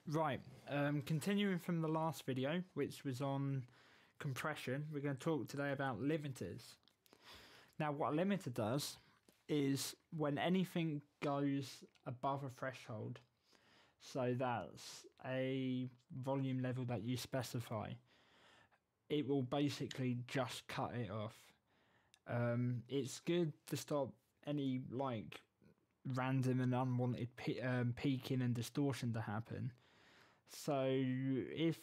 Right, continuing from the last video, which was on compression, we're going to talk today about limiters. Now, what a limiter does is when anything goes above a threshold, so that's a volume level that you specify, it will basically just cut it off. It's good to stop any random and unwanted peaking and distortion to happen. So if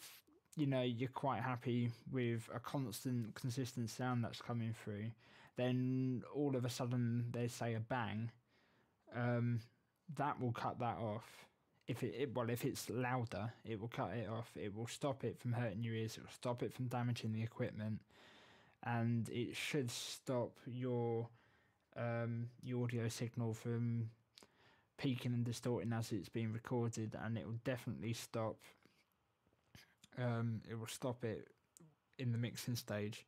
you're quite happy with a consistent sound that's coming through, then all of a sudden there's, say, a bang, that will cut that off. If it's louder, it will cut it off. It will stop it from hurting your ears. It will stop it from damaging the equipment, and it should stop your audio signal from peaking and distorting as it's being recorded, and it will definitely stop. It will stop it in the mixing stage.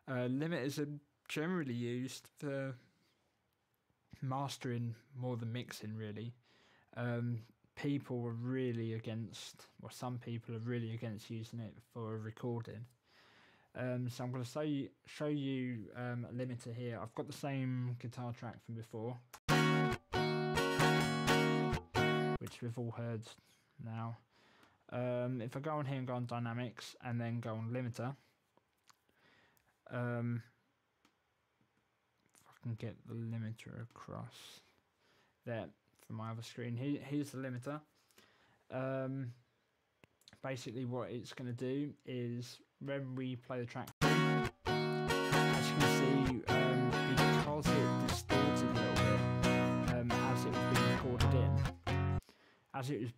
Limiters are generally used for mastering more than mixing, really. People are really against, or some people are really against using it for recording. So I'm going to show you a limiter here. I've got the same guitar track from before, which we've all heard now. If I go on here and go on dynamics and then go on limiter, if I can get the limiter across there from my other screen, here's the limiter. Basically what it's going to do is when we play the track, as you can see, because it distorted a little bit as it was being recorded in, as it was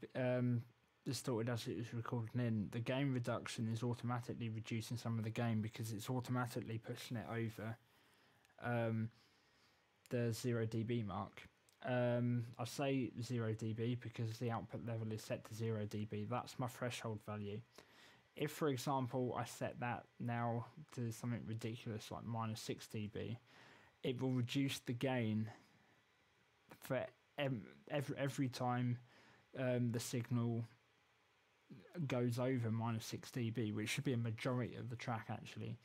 distorted as it was recorded in, the gain reduction is automatically reducing some of the gain because it's automatically pushing it over the 0 dB mark. I say 0 dB because the output level is set to 0 dB. That's my threshold value. If, for example, I set that now to something ridiculous like -6 dB, it will reduce the gain for every time the signal goes over -6 dB, which should be a majority of the track actually.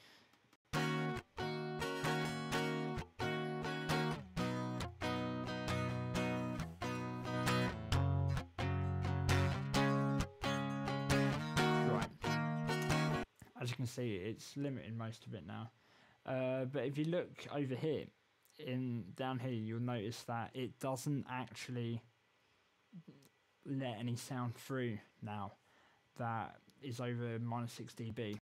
Right, as you can see, it's limiting most of it now. But if you look over here, down here, you'll notice that it doesn't actually let any sound through now that is over -6 dB.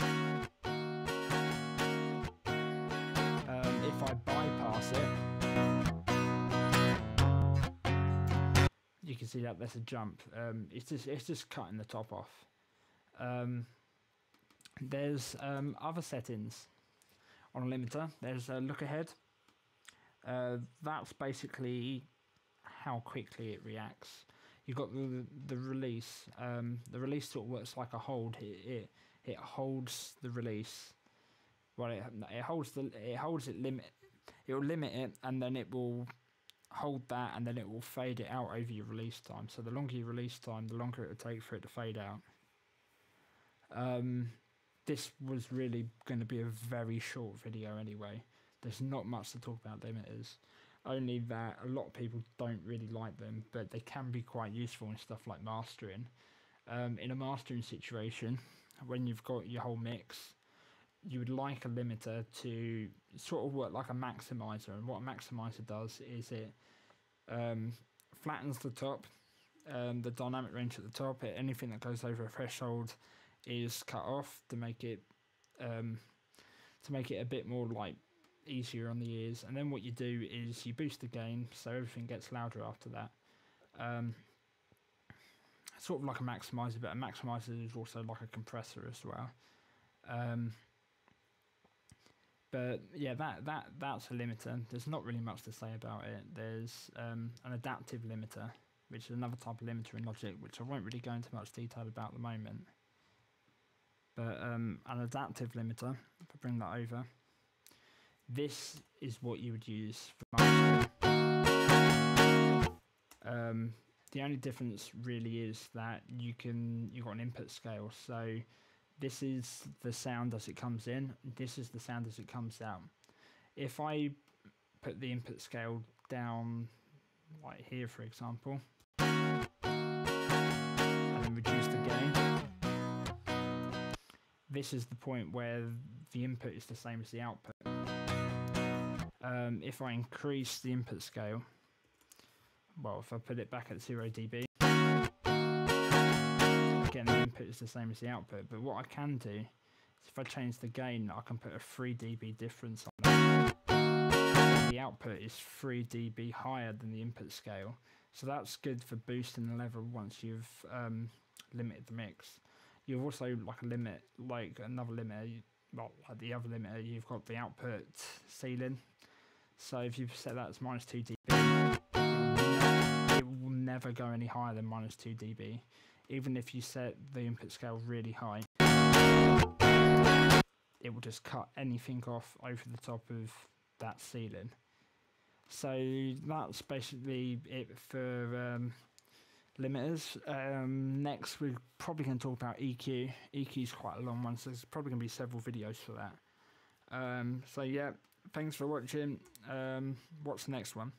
If I bypass it, you can see that there's a jump. It's just cutting the top off. There's other settings on a limiter. There's a look ahead. That's basically how quickly it reacts. You've got the release. The release sort of works like a hold. It holds the release. Well, it holds it limit. It will limit it, and then it will hold that, and then it will fade it out over your release time. So the longer your release time, the longer it will take for it to fade out. This was really going to be a very short video anyway. There's not much to talk about limiters. Only that a lot of people don't really like them, but they can be quite useful in stuff like mastering. In a mastering situation, when you've got your whole mix, you would like a limiter to sort of work like a maximizer. And what a maximizer does is it flattens the top, the dynamic range at the top. Anything that goes over a threshold is cut off to make it a bit more easier on the ears. And then what you do is you boost the gain so everything gets louder after that. Sort of like a maximizer, but a maximizer is also like a compressor as well. But yeah, that's a limiter. There's not really much to say about it. There's an adaptive limiter, which is another type of limiter in Logic, which I won't really go into much detail about at the moment. But an adaptive limiter, if I bring that over, this is what you would use for mastering. The only difference really is that you've got an input scale. So this is the sound as it comes in. This is the sound as it comes out. If I put the input scale down like here, for example, and then reduce the gain, this is the point where the input is the same as the output. If I increase the input scale, well, if I put it back at 0 dB, again the input is the same as the output, but what I can do is if I change the gain, I can put a 3 dB difference on that. The output is 3 dB higher than the input scale, so that's good for boosting the level once you've limited the mix. You've also like another limiter, well, like the other limiter, you've got the output ceiling. So if you set that as -2 dB, it will never go any higher than -2 dB. Even if you set the input scale really high, it will just cut anything off over the top of that ceiling. So that's basically it for limiters. Next we're probably going to talk about EQ. EQ is quite a long one, so there's probably going to be several videos for that. So yeah, thanks for watching. What's the next one?